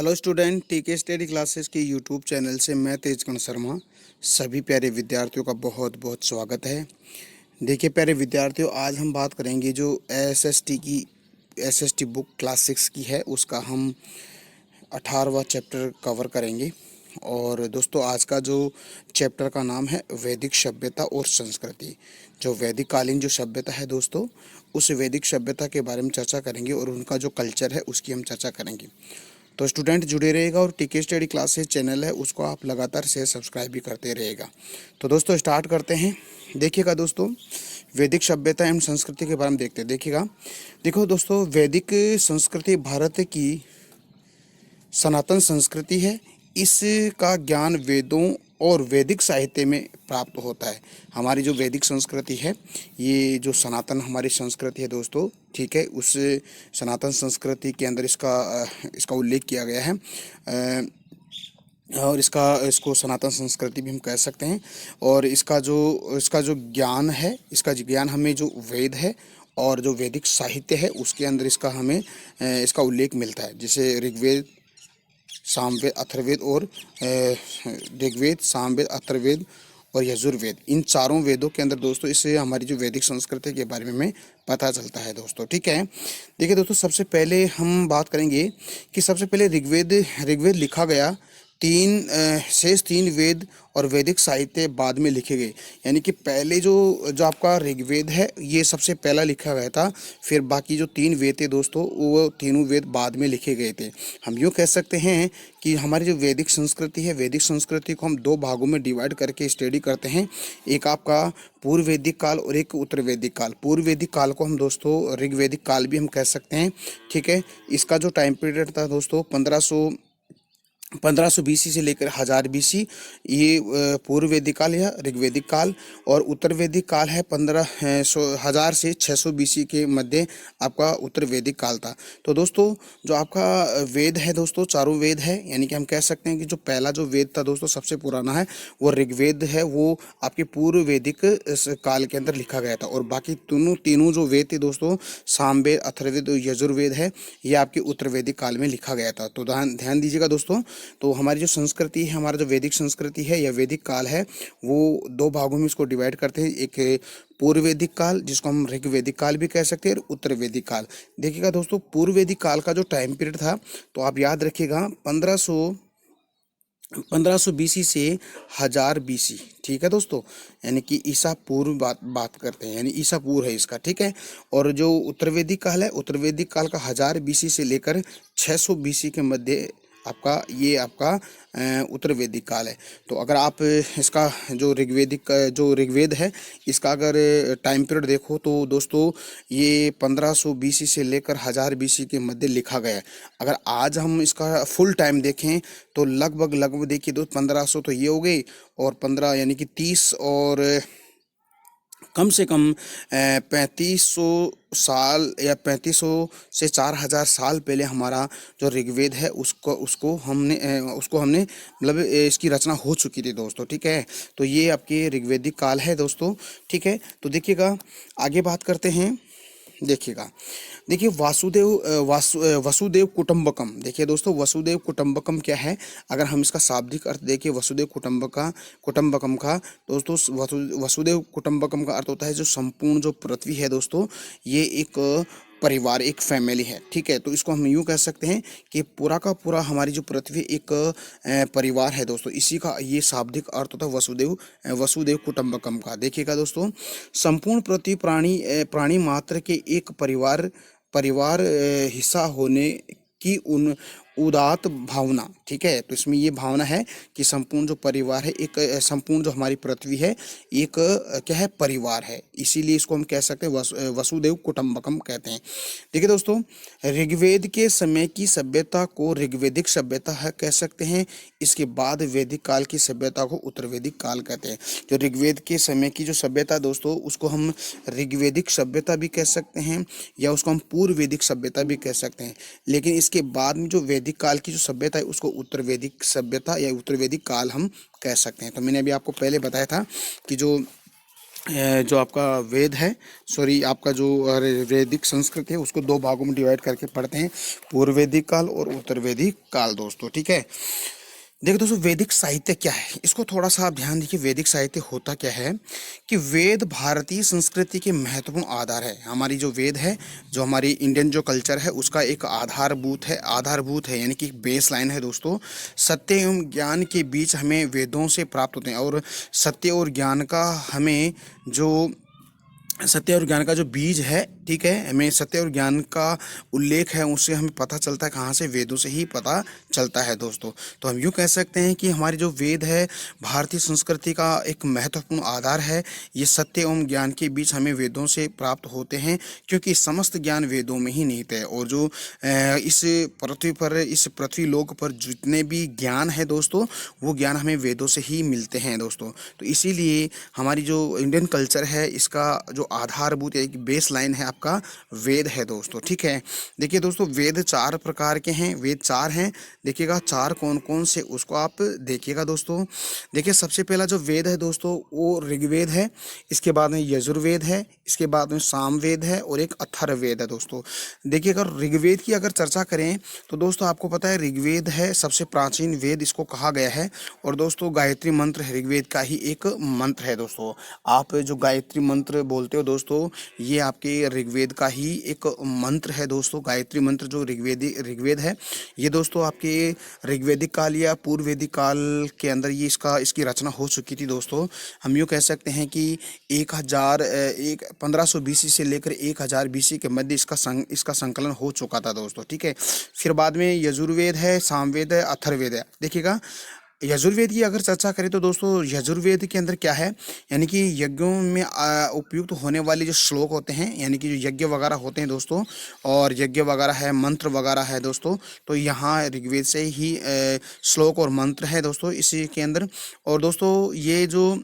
Hello student, टीके study classes के YouTube channel से मैं तेजकर्ण शर्मा सभी प्यारे विद्यार्थियों का बहुत बहुत स्वागत है। देखिए प्यारे विद्यार्थियों, आज हम बात करेंगे जो एसएसटी बुक क्लास 6 की है, उसका हम 18वां चैप्टर कवर करेंगे। और दोस्तों, आज का जो चैप्टर का नाम है वैदिक सभ्यता और संस्कृति। जो वैदिक कालीन जो सभ्यता है दोस्तों, उस वैदिक सभ्यता के बारे में चर्चा करेंगे और उनका जो कल्चर है उसकी हम चर्चा करेंगे। तो स्टूडेंट जुड़े रहेगा और टीके स्टडी क्लासेस चैनल है उसको आप लगातार शेयर सब्सक्राइब भी करते रहेगा। तो दोस्तों स्टार्ट करते हैं। देखिएगा दोस्तों, वैदिक सभ्यता एवं संस्कृति के बारे में देखते हैं। देखिएगा, देखो दोस्तों, वैदिक संस्कृति भारत की सनातन संस्कृति है। इसका ज्ञान वेदों और वैदिक साहित्य में प्राप्त होता है। हमारी जो वैदिक संस्कृति है, ये जो सनातन हमारी संस्कृति है दोस्तों, ठीक है, उस सनातन संस्कृति के अंदर इसका उल्लेख किया गया है। और इसको सनातन संस्कृति भी हम कह सकते हैं। और इसका जो ज्ञान है, इसका ज्ञान हमें जो वेद है और जो वैदिक साहित्य है उसके अंदर इसका उल्लेख मिलता है। जैसे ऋग्वेद, सामवेद, अथर्ववेद और ऋग्वेद, सामवेद, अथर्ववेद और यजुर्वेद, इन चारों वेदों के अंदर दोस्तों इससे हमारी जो वैदिक संस्कृति के बारे में हमें पता चलता है दोस्तों, ठीक है। देखिए दोस्तों, सबसे पहले हम बात करेंगे कि सबसे पहले ऋग्वेद लिखा गया। शेष तीन वेद और वैदिक साहित्य बाद में लिखे गए। यानी कि पहले जो आपका ऋग्वेद है ये सबसे पहला लिखा गया था, फिर बाकी जो तीन वेद थे दोस्तों वो तीनों वेद बाद में लिखे गए थे। हम यूँ कह सकते हैं कि हमारी जो वैदिक संस्कृति है, वैदिक संस्कृति को हम दो भागों में डिवाइड करके स्टडी करते हैं। एक आपका पूर्व वैदिक काल और एक उत्तर वैदिक काल। पूर्व वैदिक काल को हम दोस्तों ऋग्वैदिक काल भी हम कह सकते हैं, ठीक है। इसका जो टाइम पीरियड था दोस्तों 1500 BC से लेकर 1000 BC, ये पूर्व वैदिक काल या ऋग्वैदिक काल। और उत्तर वैदिक काल है 1000 से 600 BC के मध्य आपका उत्तर वैदिक काल था। तो दोस्तों जो आपका वेद है दोस्तों, चारों वेद है, यानी कि हम कह सकते हैं कि जो पहला जो वेद था दोस्तों सबसे पुराना है वो ऋग्वेद है, वो आपके पूर्व वैदिक काल के अंदर लिखा गया था। और बाकी तीनों जो वेद थे दोस्तों, सामवेद, अथर्ववेद और यजुर्वेद है, ये आपके उत्तर वैदिक काल में लिखा गया था। तो ध्यान दीजिएगा दोस्तों। तो हमारी जो संस्कृति है, हमारा जो वैदिक संस्कृति है या वैदिक काल है, वो दो भागों में इसको डिवाइड करते हैं। एक पूर्व वैदिक काल जिसको हम ऋग्वैदिक काल भी कह सकते हैं, और उत्तर वैदिक काल। देखिएगा दोस्तों, पूर्व वैदिक काल का जो टाइम पीरियड था तो आप याद रखिएगा 1500 BC से 1000 BC, ठीक है दोस्तों। यानी कि ईसा पूर्व बात करते हैं, यानी ईसा पूर्व है इसका, ठीक है। और जो उत्तर वैदिक काल है, उत्तर वैदिक काल का 1000 BC से लेकर 600 BC के मध्य आपका उत्तर वैदिक काल है। तो अगर आप इसका जो ऋग्वेद है, इसका अगर टाइम पीरियड देखो तो दोस्तों ये 1500 BC से लेकर 1000 BC के मध्य लिखा गया है। अगर आज हम इसका फुल टाइम देखें तो लगभग देखिए तो 1500 तो ये हो गई, और 15 यानी कि 30 और कम से कम 3500 साल या 3500 से 4000 साल पहले हमारा जो ऋग्वेद है उसको हमने मतलब इसकी रचना हो चुकी थी दोस्तों, ठीक है। तो ये आपके ऋग्वैदिक काल है दोस्तों, ठीक है। तो देखिएगा, आगे बात करते हैं। देखिए वसुदेव कुटुंबकम। देखिए दोस्तों, वसुदेव कुटुंबकम क्या है? अगर हम इसका शाब्दिक अर्थ देखें वसुदेव कुटुंबकम का दोस्तों, वसुदेव कुटुंबकम का अर्थ होता है जो संपूर्ण जो पृथ्वी है दोस्तों, ये एक परिवार, एक फैमिली है, ठीक है। तो इसको हम यूँ कह सकते हैं कि पूरा का पूरा हमारी जो पृथ्वी एक परिवार है दोस्तों, इसी का ये शाब्दिक अर्थ होता है वसुदेव कुटुंबकम का। देखिएगा दोस्तों, संपूर्ण पृथ्वी प्राणी मात्र के एक परिवार हिस्सा होने की उदात्त भावना, ठीक है। तो इसमें ये भावना है कि संपूर्ण जो परिवार है, एक संपूर्ण जो हमारी पृथ्वी है एक क्या है, परिवार है, इसीलिए इसको हम कह सकते हैं वसुदेव कुटुंबकम कहते हैं। देखिए दोस्तों, ऋग्वेद के समय की सभ्यता को ऋग्वैदिक सभ्यता है कह सकते हैं। इसके बाद वैदिक काल की सभ्यता को उत्तर वैदिक काल कहते हैं। जो ऋग्वेद के समय की जो सभ्यता दोस्तों, उसको हम ऋग्वैदिक सभ्यता भी कह सकते हैं या उसको हम पूर्व वैदिक सभ्यता भी कह सकते हैं। लेकिन इसके बाद में जो वैदिक काल की जो सभ्यता है उसको उत्तर वैदिक सभ्यता या उत्तर वैदिक काल हम कह सकते हैं। तो मैंने अभी आपको पहले बताया था कि जो जो आपका वेद है, सॉरी आपका जो वैदिक संस्कृत है, उसको दो भागों में डिवाइड करके पढ़ते हैं, पूर्व वैदिक काल और उत्तर वैदिक काल दोस्तों। ठीक है, देखो दोस्तों, वैदिक साहित्य क्या है, इसको थोड़ा सा आप ध्यान दीजिए। वैदिक साहित्य होता क्या है कि वेद भारतीय संस्कृति के महत्वपूर्ण आधार है। हमारी जो वेद है, जो हमारी इंडियन जो कल्चर है, उसका एक आधारभूत है यानी कि बेस लाइन है दोस्तों। सत्य एवं ज्ञान के बीच हमें वेदों से प्राप्त होते हैं, और सत्य और ज्ञान का हमें जो सत्य और ज्ञान का जो बीज है, ठीक है, हमें सत्य और ज्ञान का उल्लेख है, उससे हमें पता चलता है कहाँ से, वेदों से ही पता चलता है दोस्तों। तो हम यूँ कह सकते हैं कि हमारी जो वेद है, भारतीय संस्कृति का एक महत्वपूर्ण आधार है। ये सत्य एवं ज्ञान के बीच हमें वेदों से प्राप्त होते हैं, क्योंकि समस्त ज्ञान वेदों में ही निहित है। और जो इस पृथ्वी लोक पर जितने भी ज्ञान है दोस्तों, वो ज्ञान हमें वेदों से ही मिलते हैं दोस्तों। तो इसीलिए हमारी जो इंडियन कल्चर है, इसका जो आधारभूत एक बेस लाइन है आपका वेद है दोस्तों। ठीक है, देखिए दोस्तों, वेद चार प्रकार के हैं, वेद चार हैं। देखिएगा चार कौन कौन से, उसको आप देखिएगा दोस्तों। देखिए सबसे पहला जो वेद है दोस्तों, वो ऋग्वेद है, इसके बाद में यजुर्वेद है, इसके बाद में सामवेद है, और एक अथर्ववेद है दोस्तों। देखिए अगर ऋग्वेद की अगर चर्चा करें तो दोस्तों आपको पता है ऋग्वेद है सबसे प्राचीन वेद, इसको कहा गया है। और दोस्तों गायत्री मंत्र ऋग्वेद का ही एक मंत्र है दोस्तों। आप जो गायत्री मंत्र बोलते हो दोस्तों, ये आपके ऋग्वेद का ही एक मंत्र है दोस्तों। गायत्री मंत्र जो ऋग्वेद है, ये दोस्तों आपके ऋग्वेदिक काल या पूर्व वैदिक काल के अंदर ये इसकी रचना हो चुकी थी दोस्तों। हम यूँ कह सकते हैं कि 1500 बीसी से लेकर 1000 बीसी के मध्य इसका संकलन हो चुका था दोस्तों। ठीक है, फिर बाद में यजुर्वेद है, सामवेद है, अथर्ववेद है। देखिएगा यजुर्वेद की अगर चर्चा करें तो दोस्तों यजुर्वेद के अंदर क्या है, यानी कि यज्ञों में उपयुक्त होने वाले जो श्लोक होते हैं, यानी कि जो यज्ञ वगैरह होते हैं दोस्तों, और यज्ञ वगैरह है, मंत्र वगैरह है दोस्तों, तो यहाँ ऋग्वेद से ही श्लोक और मंत्र है दोस्तों इसी के अंदर। और दोस्तों ये जो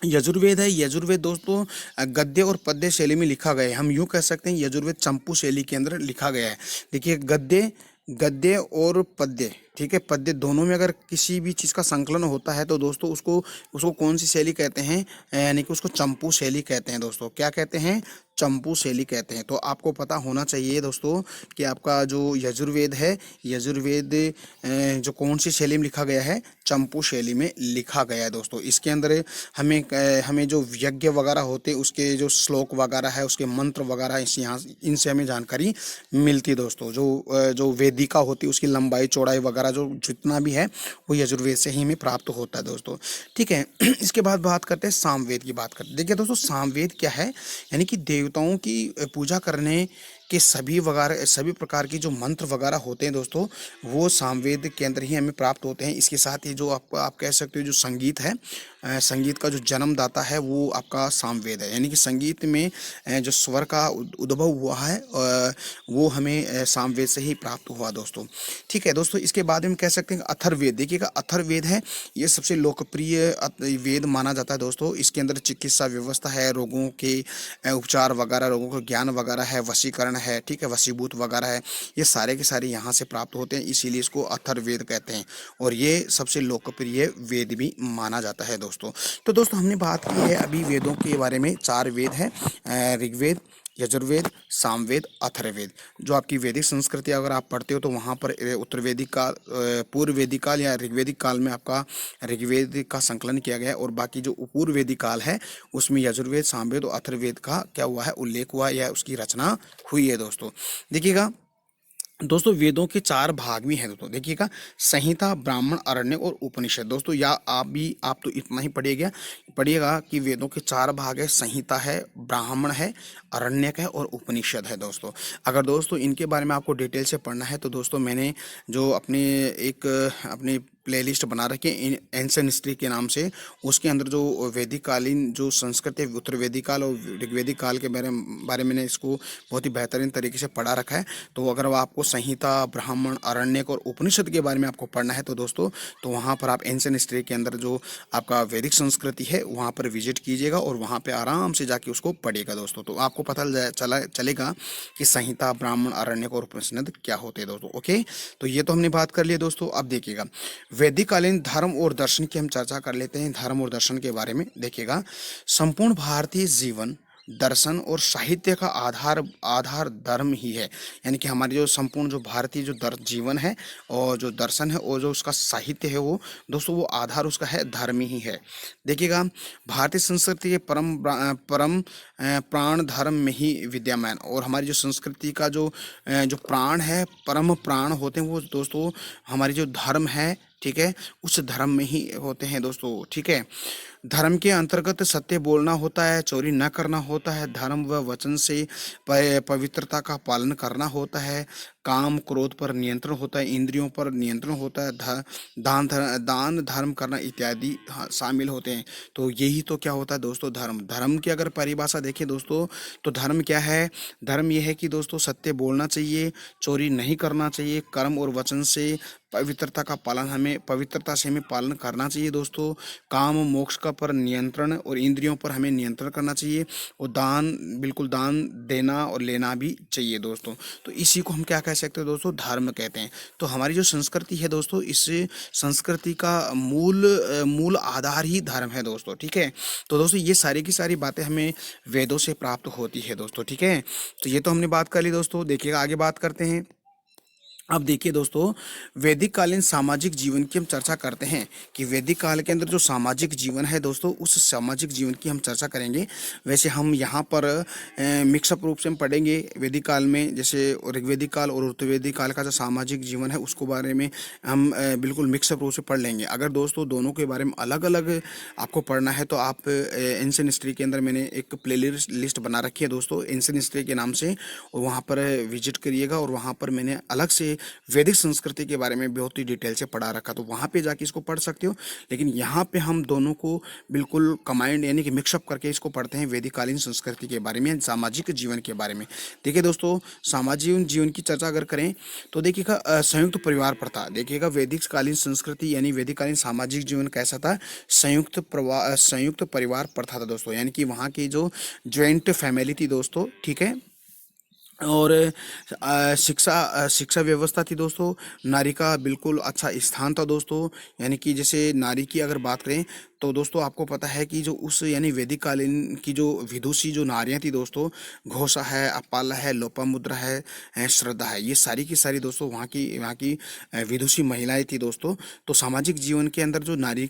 यजुर्वेद है, यजुर्वेद दोस्तों गद्य और पद्य शैली में लिखा गया है। हम यूँ कह सकते हैं यजुर्वेद चंपू शैली के अंदर लिखा गया है। देखिए गद्य गद्य और पद्य, ठीक है, पद्य दोनों में अगर किसी भी चीज़ का संकलन होता है तो दोस्तों उसको उसको कौन सी शैली कहते हैं, यानी कि उसको चंपू शैली कहते हैं दोस्तों। क्या कहते हैं, चंपू शैली कहते हैं। तो आपको पता होना चाहिए दोस्तों कि आपका जो यजुर्वेद है, यजुर्वेद जो कौन सी शैली में लिखा गया है, चंपू शैली में लिखा गया है दोस्तों। इसके अंदर हमें जो यज्ञ वगैरह होते हैं, उसके जो श्लोक वगैरह है, उसके मंत्र वगैरह इनसे हमें जानकारी मिलती है दोस्तों। जो वेदिका होती है, उसकी लंबाई चौड़ाई वगैरह जो जितना भी है, वो यजुर्वेद से ही हमें प्राप्त होता है दोस्तों। ठीक है, इसके बाद बात करते हैं सामवेद की बात करते हैं। देखिए दोस्तों सामवेद क्या है, यानी कि देवताओं की पूजा करने के सभी प्रकार की जो मंत्र वगैरह होते हैं दोस्तों, वो सामवेद के अंदर ही हमें प्राप्त होते हैं। इसके साथ ही जो आप कह सकते हो जो संगीत है, संगीत का जो जन्मदाता है वो आपका सामवेद है। यानी कि संगीत में जो स्वर का उद्भव हुआ है, वो हमें सामवेद से ही प्राप्त हुआ दोस्तों। ठीक है दोस्तों, इसके बाद में कह सकते हैं अथर्ववेद। देखिएगा अथर्ववेद है, ये सबसे लोकप्रिय वेद माना जाता है दोस्तों। इसके अंदर चिकित्सा व्यवस्था है, रोगों के उपचार वगैरह, रोगों का ज्ञान वगैरह है, वशीकरण है, ठीक है, वशीभूत वगैरह है, ये सारे के सारे यहाँ से प्राप्त होते हैं, इसीलिए इसको अथर्ववेद कहते हैं। और ये सबसे लोकप्रिय वेद भी माना जाता है दोस्तों। तो दोस्तों हमने बात की है अभी वेदों के बारे में। 4 वेद हैं, ऋग्वेद, यजुर्वेद, सामवेद, अथर्ववेद। जो आपकी वैदिक संस्कृति अगर आप पढ़ते हो तो वहाँ पर उत्तर वैदिक काल, पूर्व वैदिक काल या ऋग्वेदिक काल में आपका ऋग्वेद का संकलन किया गया है, और बाकी जो पूर्व वैदिक काल है उसमें यजुर्वेद, सामवेद और अथर्ववेद का क्या हुआ है, उल्लेख हुआ या उसकी रचना हुई है दोस्तों। देखिएगा दोस्तों वेदों के 4 भाग भी हैं दोस्तों। देखिएगा संहिता, ब्राह्मण, अरण्य और उपनिषद दोस्तों। या आप तो इतना ही पढ़िएगा कि वेदों के 4 भाग है, संहिता है, ब्राह्मण है, अरण्यक है और उपनिषद है दोस्तों। अगर दोस्तों इनके बारे में आपको डिटेल से पढ़ना है तो दोस्तों मैंने जो अपनी प्लेलिस्ट बना रखी है एंशिएंट हिस्ट्री के नाम से, उसके अंदर जो वैदिक कालीन जो संस्कृति है, उत्तर वैदिक काल और ऋग्वेदिक काल के बारे में इसको बहुत ही बेहतरीन तरीके से पढ़ा रखा है। तो अगर आपको संहिता, ब्राह्मण, अरण्यक और उपनिषद के बारे में आपको पढ़ना है तो दोस्तों तो वहाँ पर आप एंशिएंट हिस्ट्री के अंदर जो आपका वैदिक संस्कृति है वहाँ पर विजिट कीजिएगा और वहाँ पर आराम से जाके उसको पढ़िएगा दोस्तों। तो आपको पता चलेगा कि संहिता, ब्राह्मण, अरण्यक और उपनिषद क्या होते हैं दोस्तों। ओके, तो ये तो हमने बात कर ली दोस्तों। अब देखिएगा वैदिक कालीन धर्म और दर्शन की हम चर्चा कर लेते हैं। धर्म और दर्शन के बारे में देखिएगा, संपूर्ण भारतीय जीवन, दर्शन और साहित्य का आधार आधार धर्म ही है। यानी कि हमारी जो संपूर्ण जो भारतीय जो जीवन है और जो दर्शन है और जो उसका साहित्य है, वो दोस्तों वो आधार उसका है धर्म ही है। देखिएगा, भारतीय संस्कृति के परम प्राण धर्म में ही विद्यमान, और हमारी जो संस्कृति का जो प्राण है, परम प्राण होते हैं वो दोस्तों हमारी जो धर्म है, ठीक है, उस धर्म में ही होते हैं दोस्तों, ठीक है। धर्म के अंतर्गत सत्य बोलना होता है, चोरी न करना होता है, धर्म व वचन से पवित्रता का पालन करना होता है, काम क्रोध पर नियंत्रण होता है, इंद्रियों पर नियंत्रण होता है, दान धर्म करना इत्यादि शामिल होते हैं। तो यही तो क्या होता है दोस्तों धर्म। धर्म की अगर परिभाषा देखें दोस्तों, तो धर्म क्या है? धर्म यह है कि दोस्तों सत्य बोलना चाहिए, चोरी नहीं करना चाहिए, कर्म और वचन से पवित्रता का पालन हमें पवित्रता से हमें पालन करना चाहिए दोस्तों। काम मोक्ष का पर नियंत्रण और इंद्रियों पर हमें नियंत्रण करना चाहिए, और बिल्कुल दान देना और लेना भी चाहिए दोस्तों। तो इसी को हम क्या कह सकते हैं दोस्तों? धर्म कहते हैं। तो हमारी जो संस्कृति है दोस्तों, इस संस्कृति का मूल आधार ही धर्म है दोस्तों, ठीक है। तो दोस्तों ये सारी की सारी बातें हमें वेदों से प्राप्त होती है दोस्तों, ठीक है। तो ये तो हमने बात कर ली दोस्तों। देखिएगा आगे बात करते हैं। अब देखिए दोस्तों, वैदिक कालीन सामाजिक जीवन की हम चर्चा करते हैं कि वैदिक काल के अंदर जो सामाजिक जीवन है दोस्तों, उस सामाजिक जीवन की हम चर्चा करेंगे। वैसे हम यहाँ पर मिक्सअप रूप से हम पढ़ेंगे वैदिक काल में, जैसे ऋग्वेदिक काल और ऋतुवैदिक काल का जो सामाजिक जीवन है उसको बारे में हम बिल्कुल मिक्सअप रूप से पढ़ लेंगे। अगर दोस्तों दोनों के बारे में अलग अलग आपको पढ़ना है तो आप एंशिएंट हिस्ट्री के अंदर मैंने एक प्ले लिस्ट बना रखी है दोस्तों, एंशिएंट हिस्ट्री के नाम से, और वहाँ पर विजिट करिएगा। और वहाँ पर मैंने अलग से वैदिक संस्कृति के बारे में बहुत ही डिटेल से पढ़ा रखा, तो वहाँ पे जाके इसको पढ़ सकते हो। लेकिन यहाँ पे हम दोनों को बिल्कुल कमाइंड यानी कि मिक्सअप करके इसको पढ़ते हैं, वैदिक कालीन संस्कृति के बारे में, सामाजिक जीवन के बारे में। देखिए दोस्तों, सामाजिक जीवन की चर्चा अगर करें तो देखिएगा संयुक्त परिवार प्रथा। देखिएगा वैदिक कालीन संस्कृति यानी वैदिक कालीन सामाजिक जीवन कैसा था? संयुक्त परिवार प्रथा था दोस्तों, यानी कि वहाँ की जो ज्वाइंट फैमिली थी दोस्तों, ठीक है। और शिक्षा व्यवस्था थी दोस्तों, नारी का बिल्कुल अच्छा स्थान था दोस्तों। यानी कि जैसे नारी की अगर बात करें तो दोस्तों आपको पता है कि जो उस यानी वैदिक कालीन की जो विदुषी जो नारियां थी दोस्तों, घोषा है, अपाला है, लोपामुद्रा है, श्रद्धा है, ये सारी की सारी दोस्तों वहाँ की विदुषी महिलाएं थी दोस्तों। तो सामाजिक जीवन के अंदर जो नारी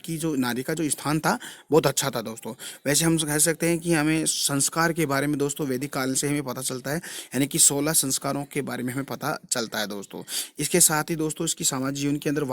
का जो स्थान था बहुत अच्छा था दोस्तों। वैसे हम कह सकते हैं कि हमें संस्कार के बारे में दोस्तों वैदिक काल से हमें पता चलता है, यानी कि 16 संस्कारों के बारे में हमें पता चलता है दोस्तों। इसके साथ ही दोस्तों इसकी सामाजिक जीवन के अंदर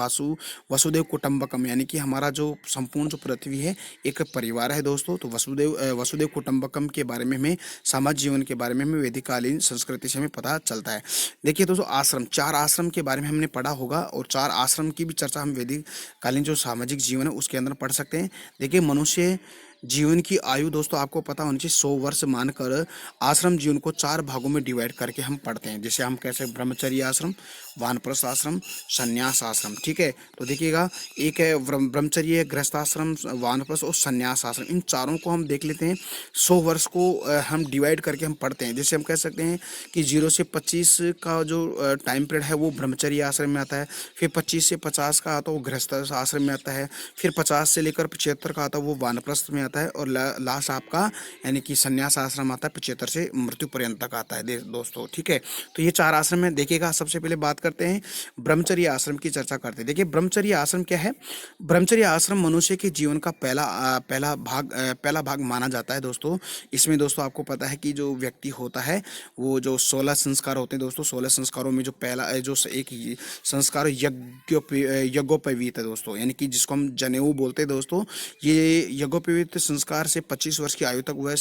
वसुदेव कुटुंबकम, यानी कि हमारा जो संपूर्ण जो पृथ्वी है एक परिवार है दोस्तों। तो वसुदेव कुटुंबकम के बारे में हमें, सामाजिक जीवन के बारे में हमें वैदिक कालीन संस्कृति से हमें पता चलता है। देखिए दोस्तों, आश्रम, 4 आश्रम के बारे में हमने पढ़ा होगा, और 4 आश्रम की भी चर्चा हम वैदिक कालीन जो सामाजिक जीवन है उसके अंदर पढ़ सकते हैं। देखिए, मनुष्य जीवन की आयु दोस्तों आपको पता होनी चाहिए 100 वर्ष मानकर आश्रम जीवन को 4 भागों में डिवाइड करके हम पढ़ते हैं। जैसे हम कैसे ब्रह्मचर्य आश्रम, वानप्रस्थ आश्रम, संन्यास आश्रम, ठीक है। तो देखिएगा, एक है ब्रह्मचर्य, गृहस्थ आश्रम, वानप्रस्थ और संन्यास आश्रम, इन चारों को हम देख लेते हैं। 100 वर्ष को हम डिवाइड करके हम पढ़ते हैं। जैसे हम कह सकते हैं कि 0 से 25 का जो टाइम पीरियड है वो ब्रह्मचर्य आश्रम में आता है, फिर 25 से 50 का आता है वो गृहस्थ आश्रम में आता है, फिर 50 से लेकर 75 का आता है वो वानप्रस्थ में आता है, और लास्ट आपका यानी कि संन्यास आश्रम आता है 75 से मृत्यु पर्यंत तक आता है दोस्तों, ठीक है। तो ये 4 आश्रम है। देखिएगा, सबसे पहले बात करते हैं ब्रह्मचर्य आश्रम की चर्चा करते हैं। देखिए, ब्रह्मचर्य आश्रम क्या है? ब्रह्मचर्य आश्रम मनुष्य के जीवन का पहला भाग माना जाता है दोस्तों। इसमें दोस्तों आपको पता है कि जो व्यक्ति होता है वो जो 16 संस्कार होते हैं दोस्तों, 16 संस्कारों में जो पहला जो एक संस्कार यज्ञोपवीत है दोस्तों, यानी कि जिसको हम जनेऊ बोलते हैं दोस्तों। ये यज्ञोपवीत संस्कार से 25 वर्ष की आयु तक वह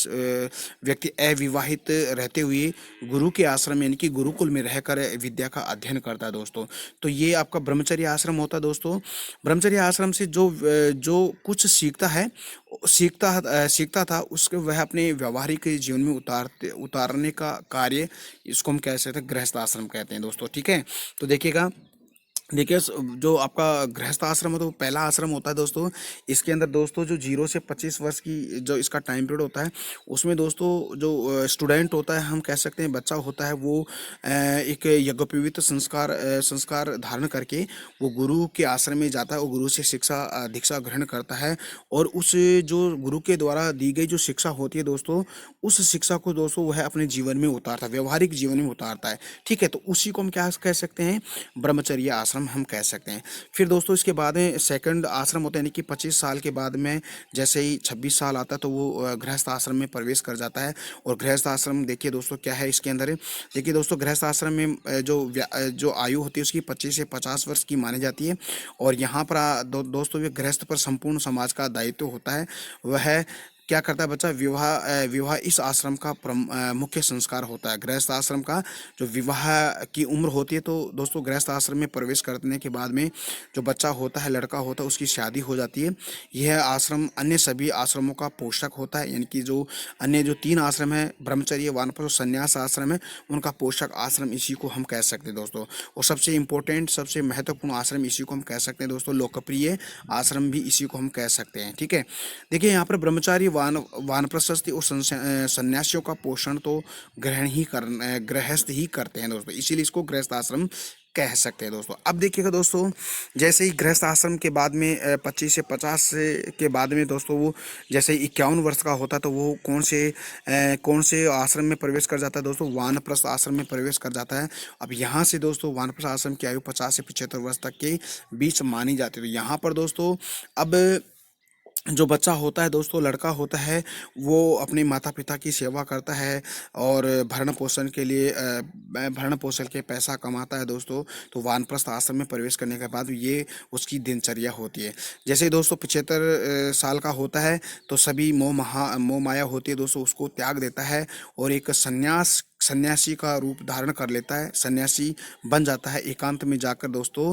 व्यक्ति अविवाहित रहते हुए गुरु के आश्रम यानी कि गुरुकुल में रहकर विद्या का अध्ययन करता है दोस्तों। तो ये आपका ब्रह्मचर्य आश्रम होता है दोस्तों। ब्रह्मचर्य आश्रम से जो कुछ सीखता था उसके वह अपने व्यवहारिक जीवन में उतारने का कार्य, इसको हम कह सकते हैं गृहस्थ आश्रम कहते हैं दोस्तों, ठीक है। तो देखिएगा, देखिए जो आपका गृहस्थ आश्रम है तो वो पहला आश्रम होता है दोस्तों। इसके अंदर दोस्तों जो 0 से 25 वर्ष की जो इसका टाइम पीरियड होता है, उसमें दोस्तों जो स्टूडेंट होता है, हम कह सकते हैं बच्चा होता है, वो एक यज्ञोपवीत संस्कार धारण करके वो गुरु के आश्रम में जाता है और गुरु से दीक्षा ग्रहण करता है। और उस जो गुरु के द्वारा दी गई जो शिक्षा होती है दोस्तों, उस शिक्षा को दोस्तों वह अपने जीवन में उतारता है, व्यवहारिक जीवन में उतारता है। ठीक है, तो उसी को हम क्या कह सकते हैं, ब्रह्मचर्य आश्रम हम कह सकते हैं। फिर दोस्तों इसके बाद में सेकंड आश्रम होता है, यानी कि 25 साल के बाद में जैसे ही 26 साल आता है तो वो गृहस्थ आश्रम में प्रवेश कर जाता है। और गृहस्थ आश्रम देखिए दोस्तों क्या है इसके अंदर। देखिए दोस्तों गृहस्थ आश्रम में जो आयु होती है उसकी 25 से 50 वर्ष की मानी जाती है। और यहाँ पर दोस्तों ये गृहस्थ पर संपूर्ण समाज का दायित्व होता है। वह क्या करता है बच्चा, विवाह इस आश्रम का मुख्य संस्कार होता है। गृहस्थ आश्रम का जो विवाह की उम्र होती है, तो दोस्तों गृहस्थ आश्रम में प्रवेश करने के बाद में जो बच्चा होता है, लड़का होता है, उसकी शादी हो जाती है। यह आश्रम अन्य सभी आश्रमों का पोषक होता है, यानी कि जो अन्य जो 3 आश्रम है, ब्रह्मचर्य, वानप्रस्थ और संन्यास आश्रम है, उनका पोषक आश्रम इसी को हम कह सकते हैं दोस्तों। और सबसे इम्पोर्टेंट, सबसे महत्वपूर्ण आश्रम इसी को हम कह सकते हैं दोस्तों, लोकप्रिय आश्रम भी इसी को हम कह सकते हैं। ठीक है, देखिए यहाँ पर ब्रह्मचारी वानप्रस्थी और सन्यासियों का पोषण तो गृहस्थ ही करते हैं दोस्तों, इसीलिए इसको गृहस्थ आश्रम कह सकते हैं दोस्तों। अब देखिएगा दोस्तों, जैसे ही गृहस्थ आश्रम के बाद में 25 से 50 के बाद में दोस्तों वो जैसे 51 वर्ष का होता है तो वो कौन से आश्रम में प्रवेश कर जाता है दोस्तों, वानप्रस्थ आश्रम में प्रवेश कर जाता है। अब यहाँ से दोस्तों वानप्रस्थ आश्रम की आयु 50 से 75 वर्ष तक के बीच मानी जाती है। तो यहाँ पर दोस्तों अब जो बच्चा होता है दोस्तों, लड़का होता है, वो अपने माता पिता की सेवा करता है और भरण पोषण के पैसा कमाता है दोस्तों। तो वानप्रस्थ आश्रम में प्रवेश करने के बाद ये उसकी दिनचर्या होती है। जैसे ही दोस्तों 75 साल का होता है तो सभी मोह माया होती है दोस्तों, उसको त्याग देता है और एक सन्यासी का रूप धारण कर लेता है, सन्यासी बन जाता है। एकांत में जाकर दोस्तों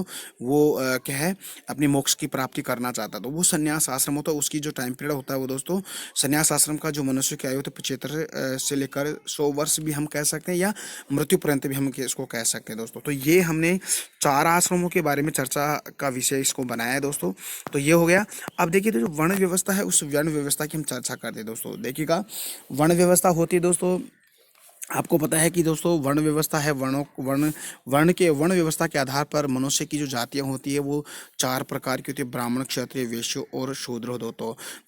वो क्या है, अपनी मोक्ष की प्राप्ति करना चाहता है। तो वो सन्यास आश्रम होता है, उसकी जो टाइम पीरियड होता है वो दोस्तों, सन्यास आश्रम का जो मनुष्य की आयु होती है 75 से लेकर 100 वर्ष भी हम कह सकते हैं, या मृत्यु पर्यंत भी हम इसको कह सकते हैं दोस्तों। तो ये हमने 4 आश्रमों के बारे में चर्चा का विषय इसको बनाया है दोस्तों। तो ये हो गया। अब देखिए तो जो वर्ण व्यवस्था है, उस वर्ण व्यवस्था की हम चर्चा करते हैं दोस्तों। देखिएगा, वर्ण व्यवस्था होती है दोस्तों, आपको पता है कि दोस्तों वर्ण व्यवस्था है, वर्ण व्यवस्था के आधार पर मनुष्य की जो जातियां होती है वो 4 प्रकार की होती है, ब्राह्मण, क्षत्रिय, वैश्य और शूद्र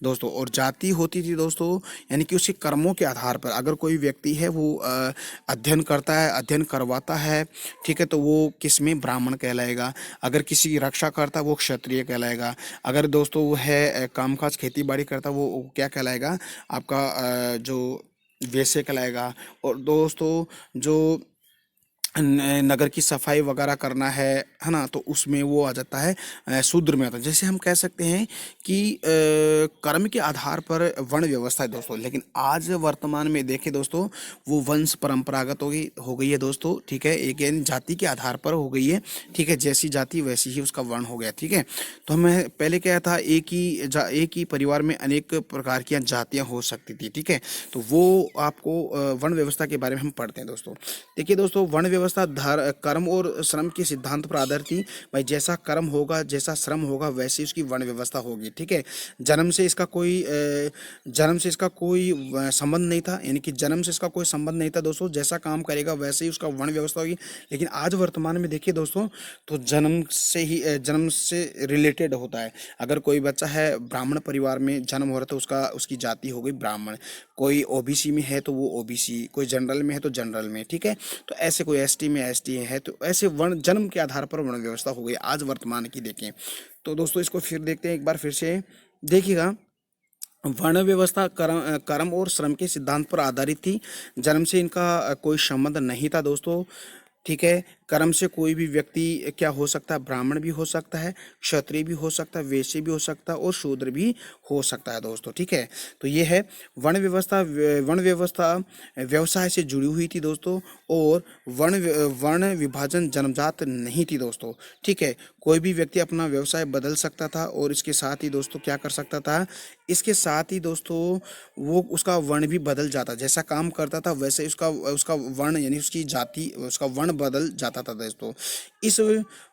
दोस्तों। और जाति होती थी दोस्तों, यानी कि उसके कर्मों के आधार पर, अगर कोई व्यक्ति है वो अध्ययन करता है, अध्ययन करवाता है, ठीक है, तो वो किस में ब्राह्मण कहलाएगा। अगर किसी की रक्षा करता है वो क्षत्रिय कहलाएगा। अगर दोस्तों वो है कामकाज खेती बाड़ी करता है वो क्या कहलाएगा, आपका जो वैसे कहलाएगा। और दोस्तों जो नगर की सफाई वगैरह करना है ना, तो उसमें वो आ जाता है शूद्र में आता है। जैसे हम कह सकते हैं कि कर्म के आधार पर वर्ण व्यवस्था है दोस्तों। लेकिन आज वर्तमान में देखें दोस्तों, वो वंश परंपरागत हो गई है दोस्तों। ठीक है, एक यानी जाति के आधार पर हो गई है। ठीक है, जैसी जाति वैसी ही उसका वर्ण हो गया। ठीक है, तो हमें पहले क्या था, एक ही परिवार में अनेक प्रकार की जातियां हो सकती थी। ठीक है, तो वो आपको वर्ण व्यवस्था के बारे में हम पढ़ते हैं दोस्तों। देखिए दोस्तों, वर्ण व्यवस्था कर्म और श्रम के सिद्धांत पर आधारित थी। भाई जैसा कर्म होगा, जैसा श्रम होगा, वैसी उसकी वर्ण व्यवस्था होगी। ठीक है, जन्म से इसका कोई संबंध नहीं था, यानी कि जन्म से इसका कोई संबंध नहीं था दोस्तों। जैसा काम करेगा वैसे ही उसका वर्ण व्यवस्था होगी। लेकिन आज वर्तमान में देखिए दोस्तों, तो जन्म से रिलेटेड होता है। अगर कोई बच्चा है ब्राह्मण परिवार में जन्म हो रहा है तो उसकी जाति हो गई ब्राह्मण। कोई ओबीसी में है तो वो ओबीसी, कोई जनरल में है तो जनरल में। ठीक है, तो ऐसे कोई एसटी में एसटी है, तो ऐसे वर्ण जन्म के आधार पर वर्ण व्यवस्था हो गई आज वर्तमान की देखें। तो दोस्तों इसको फिर देखते हैं एक बार फिर से। देखिएगा, वर्ण व्यवस्था कर्म और श्रम के सिद्धांत पर आधारित थी। जन्म से इनका कोई संबंध नहीं था दोस्तों। ठीक है, कर्म से कोई भी व्यक्ति क्या हो सकता है, ब्राह्मण भी हो सकता है, क्षत्रिय भी हो सकता है, वैश्य भी हो सकता है और शूद्र भी हो सकता है दोस्तों। ठीक है, तो ये है वर्ण व्यवस्था व्यवसाय से जुड़ी हुई थी दोस्तों। और वर्ण विभाजन जन्मजात नहीं थी दोस्तों। ठीक है, कोई भी व्यक्ति अपना व्यवसाय बदल सकता था और इसके साथ ही दोस्तों क्या कर सकता था, इसके साथ ही दोस्तों वो उसका वर्ण भी बदल जाता, जैसा काम करता था वैसे उसका वर्ण यानी उसकी जाति, उसका वर्ण बदल जाता था दोस्तों। इस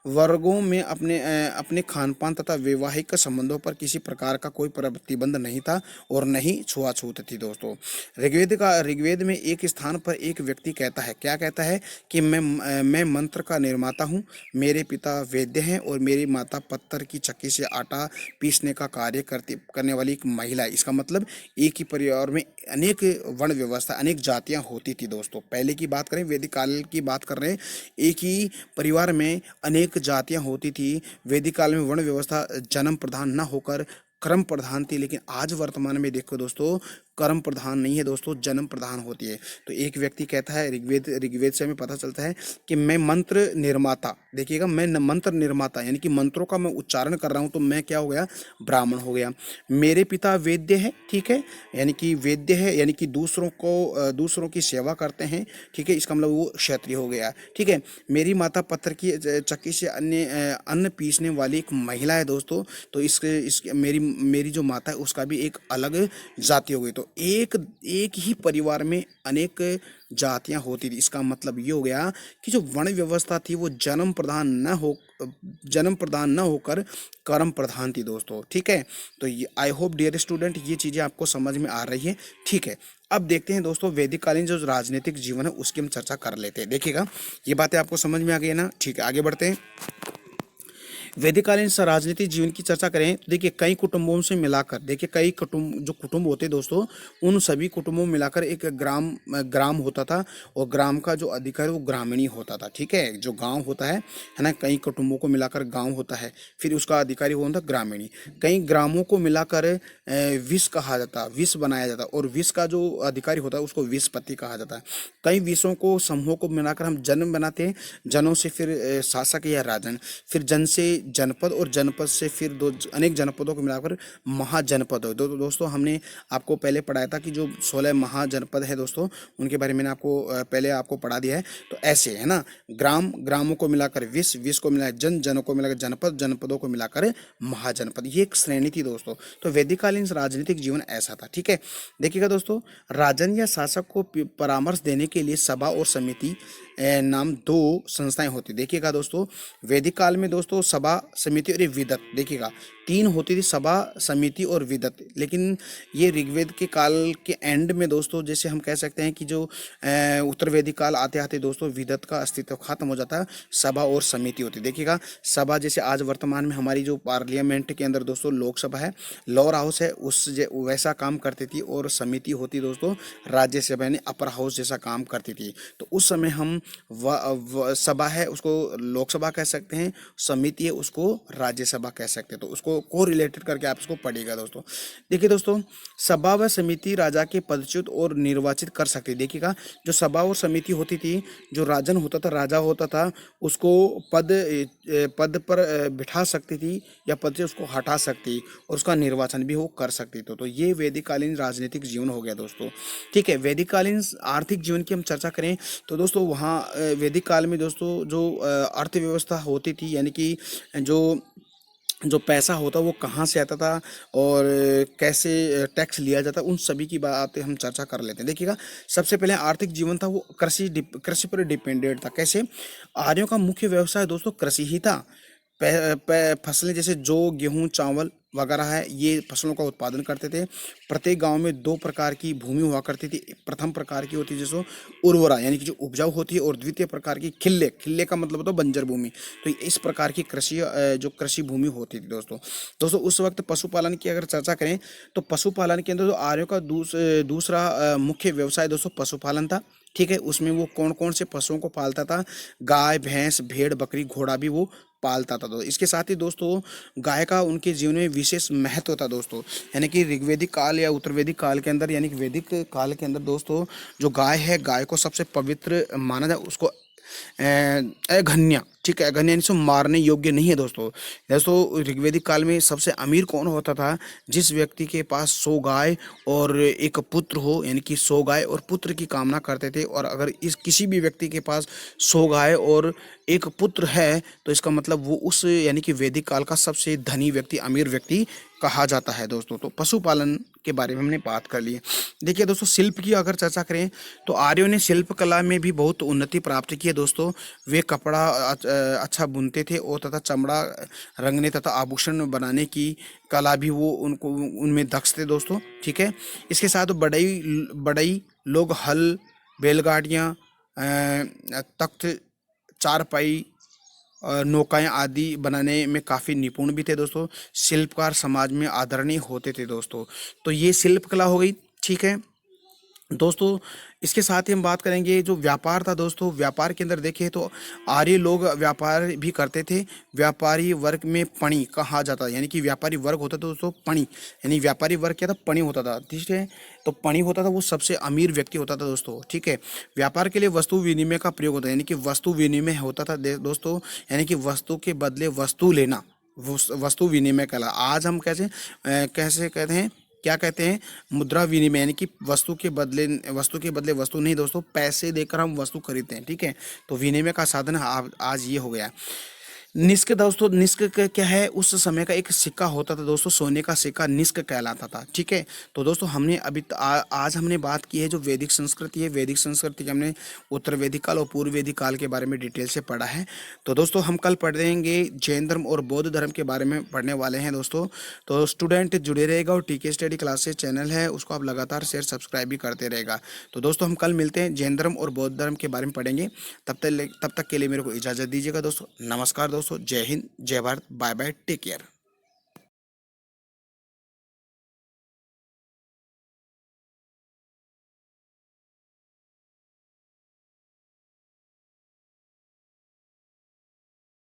वर्गों में अपने खान पान तथा वैवाहिक संबंधों पर किसी प्रकार का कोई प्रतिबंध नहीं था और न ही छुआछूत थी दोस्तों। ऋग्वेद में एक स्थान पर एक व्यक्ति कहता है, क्या कहता है कि मैं मंत्र का निर्माता हूँ, मेरे पिता वैद्य हैं और मेरी माता पत्थर की चक्की से आटा पीसने का कार्य करने वाली एक महिला है। इसका मतलब एक ही परिवार में अनेक वर्ण व्यवस्था, अनेक जातियां होती थी दोस्तों। पहले की बात करें, वैदिक काल की बात कर रहे हैं, एक ही परिवार में अनेक जातियां होती थी। वैदिक काल में वर्ण व्यवस्था जन्म प्रधान न होकर कर्म प्रधान थी, लेकिन आज वर्तमान में देखो दोस्तों, कर्म प्रधान नहीं है दोस्तों, जन्म प्रधान होती है। तो एक व्यक्ति कहता है, ऋग्वेद से हमें पता चलता है कि मैं मंत्र निर्माता, देखिएगा, मैं मंत्र निर्माता यानी कि मंत्रों का मैं उच्चारण कर रहा हूँ, तो मैं क्या हो गया, ब्राह्मण हो गया। मेरे पिता वैद्य है, ठीक है, यानी कि वैद्य है, यानी कि दूसरों की सेवा करते हैं, ठीक है, इसका मतलब वो क्षत्रिय हो गया, ठीक है। मेरी माता पत्थर की चक्की से अन्न पीसने वाली एक महिला है दोस्तों। तो इसके मेरी जो माता है उसका भी एक अलग जाति हो गई। तो एक ही परिवार में अनेक जातियां होती थी। इसका मतलब ये हो गया कि जो वर्ण व्यवस्था थी वो जन्म प्रधान न होकर कर्म प्रधान थी दोस्तों, ठीक है। तो ये आई होप डियर स्टूडेंट ये चीज़ें आपको समझ में आ रही है, ठीक है। अब देखते हैं दोस्तों, वैदिक कालीन जो राजनीतिक जीवन है उसकी हम चर्चा कर लेते हैं। देखिएगा, ये बातें आपको समझ में आ गई है ना, ठीक है, आगे बढ़ते हैं। वैदिककालीन राजनीतिक जीवन की चर्चा करें तो देखिए, कई कुटुंबों से मिलाकर, देखिए कई कुटुंब होते दोस्तों, उन सभी कुटुंबों में मिलाकर एक ग्राम होता था, और ग्राम का जो अधिकारी वो ग्रामीणी होता था, ठीक है। जो गांव होता है ना, कई कुटुंबों को मिलाकर गांव होता है, फिर उसका अधिकारी वो होता है ग्रामीणी। कई ग्रामों को मिलाकर विष कहा जाता, विष बनाया जाता, और विष का जो अधिकारी होता है उसको विषपति कहा जाता है। कई विषों को समूहों को मिलाकर हम जन बनाते हैं, जनों से फिर शासक या राजन, फिर जन से जनपद, और जनपद से फिर अनेक जनपदों को मिलाकर महाजनपद हो। दोस्तों हमने आपको पहले पढ़ाया था कि जो 16 महाजनपद है दोस्तों, उनके बारे में आपको पहले आपको पढ़ा दिया है। तो ऐसे है ना, ग्रामों को मिलाकर विष को मिलाकर जनों को मिलाकर जनपद, जनपदों को मिलाकर महाजनपद, ये एक श्रेणी थी दोस्तों। तो वैदिककालीन राजनीतिक जीवन ऐसा था, ठीक है। देखिएगा दोस्तों, राजन या शासक को परामर्श देने के लिए सभा और समिति नाम दो संस्थाएं होती। देखिएगा दोस्तों, वैदिक काल में दोस्तों सभा, समिति और विदत, देखिएगा तीन होती थी, सभा, समिति और विदत। लेकिन ये ऋग्वेद के काल के एंड में दोस्तों, जैसे हम कह सकते हैं कि जो उत्तर वैदिक काल आते आते दोस्तों विदत का अस्तित्व खत्म हो जाता है, सभा और समिति होती। देखिएगा, सभा जैसे आज वर्तमान में हमारी जो पार्लियामेंट के अंदर दोस्तों लोकसभा है, लोअर हाउस है, उस वैसा काम करती थी, और समिति होती दोस्तों राज्यसभा यानी अपर हाउस जैसा काम करती थी। तो उस समय हम सभा है उसको लोकसभा कह सकते हैं, समिति है उसको राज्यसभा कह सकते हैं। तो उसको को रिलेटेड करके आप इसको पढ़िएगा दोस्तों। देखिए दोस्तों, सभा व समिति राजा के पदच्युत और निर्वाचित कर सकती। देखिएगा, जो सभा और समिति होती थी, जो राजन होता था, राजा होता था, उसको पद पर बिठा सकती थी या पद से उसको हटा सकती, और उसका निर्वाचन भी वो कर सकती। तो ये वैदिककालीन राजनीतिक जीवन हो गया दोस्तों, ठीक है। वैदिककालीन आर्थिक जीवन की हम चर्चा करें तो दोस्तों, वहाँ वैदिक काल में दोस्तों जो अर्थव्यवस्था होती थी, यानी कि जो पैसा होता वो कहाँ से आता था और कैसे टैक्स लिया जाता, उन सभी की बातें हम चर्चा कर लेते हैं। देखिएगा, सबसे पहले आर्थिक जीवन था वो कृषि पर डिपेंडेंट था। कैसे? आर्यों का मुख्य व्यवसाय दोस्तों कृषि ही था। फसलें जैसे जौ, गेहूं, चावल वगैरह है, ये फसलों का उत्पादन करते थे। प्रत्येक गांव में दो प्रकार की भूमि हुआ करती थी। प्रथम प्रकार की होती है जैसे उर्वरा, यानी कि जो उपजाऊ होती है, और द्वितीय प्रकार की खिल्ले का मतलब होता है बंजर भूमि। तो इस प्रकार की जो कृषि भूमि होती थी दोस्तों उस वक्त पशुपालन की अगर चर्चा करें तो पशुपालन के अंदर जो आर्यों का दूसरा मुख्य व्यवसाय दोस्तों पशुपालन था, ठीक है। उसमें वो कौन कौन से पशुओं को पालता था? गाय, भैंस, भेड़, बकरी, घोड़ा भी वो पालता था। तो इसके साथ ही दोस्तों गाय का उनके जीवन में विशेष महत्व था दोस्तों, यानी कि ऋग्वेदिक काल या उत्तर वैदिक काल के अंदर, यानी कि वैदिक काल के अंदर दोस्तों जो गाय है, गाय को सबसे पवित्र माना जाए, उसको अघन्य, ठीक है, अघन्य यानी सो मारने योग्य नहीं है दोस्तों ऋग्वेदिक काल में सबसे अमीर कौन होता था? जिस व्यक्ति के पास 100 गाय और एक पुत्र हो, यानी कि 100 गाय और पुत्र की कामना करते थे। और अगर इस किसी भी व्यक्ति के पास 100 गाय और एक पुत्र है तो इसका मतलब वो उस यानी कि वैदिक काल का सबसे धनी व्यक्ति, अमीर व्यक्ति कहा जाता है दोस्तों। तो पशुपालन के बारे में हमने बात कर ली है। देखिए दोस्तों, शिल्प की अगर चर्चा करें तो आर्यों ने शिल्प कला में भी बहुत उन्नति प्राप्त की है दोस्तों। वे कपड़ा अच्छा बुनते थे और तथा चमड़ा रंगने तथा आभूषण बनाने की कला भी वो उनको उनमें दक्ष थे दोस्तों। ठीक है, इसके साथ बढ़ई बढ़ई लोग हल, बैलगाड़ियाँ, तख्त, चारपाई, नौकाएं आदि बनाने में काफ़ी निपुण भी थे दोस्तों। शिल्पकार समाज में आदरणीय होते थे दोस्तों। तो ये शिल्प कला हो गई। ठीक है दोस्तों, इसके साथ ही हम बात करेंगे जो व्यापार था दोस्तों। व्यापार के अंदर देखें तो आर्य लोग व्यापार भी करते थे। व्यापारी वर्ग में पणी कहा जाता है, यानी कि व्यापारी वर्ग होता था दोस्तों पणी, यानी व्यापारी वर्ग क्या था, पणी होता था। ठीक है, तो पणी होता था वो सबसे अमीर व्यक्ति होता था दोस्तों। ठीक है, व्यापार के लिए वस्तु विनिमय का प्रयोग होता है, यानी कि वस्तु विनिमय होता था दोस्तों, यानी कि वस्तु के बदले वस्तु लेना, वस्तु विनिमय कला। आज हम कैसे कहते हैं, क्या कहते हैं, मुद्रा विनिमय, यानी कि वस्तु के बदले वस्तु नहीं दोस्तों, पैसे देकर हम वस्तु खरीदते हैं। ठीक है, तो विनिमय का साधन आज ये हो गया। निष्क दोस्तों, निष्क क्या है, उस समय का एक सिक्का होता था दोस्तों, सोने का सिक्का निष्क कहलाता था। ठीक है, तो दोस्तों हमने आज हमने बात की है जो वैदिक संस्कृति है। वैदिक संस्कृति के हमने उत्तर वैदिक काल और पूर्व वैदिक काल के बारे में डिटेल से पढ़ा है। तो दोस्तों हम कल पढ़ेंगे जैन धर्म और बौद्ध धर्म के बारे में पढ़ने वाले हैं दोस्तों। तो स्टूडेंट जुड़े रहेगा, और टीके स्टडी क्लासेस चैनल है उसको आप लगातार शेयर सब्सक्राइब भी करते रहेगा। तो दोस्तों हम कल मिलते हैं, जैन धर्म और बौद्ध धर्म के बारे में पढ़ेंगे। तब तक के लिए मेरे को इजाज़त दीजिएगा दोस्तों। नमस्कार दोस्तों, जय हिंद, जय Bharat, bye bye, take care.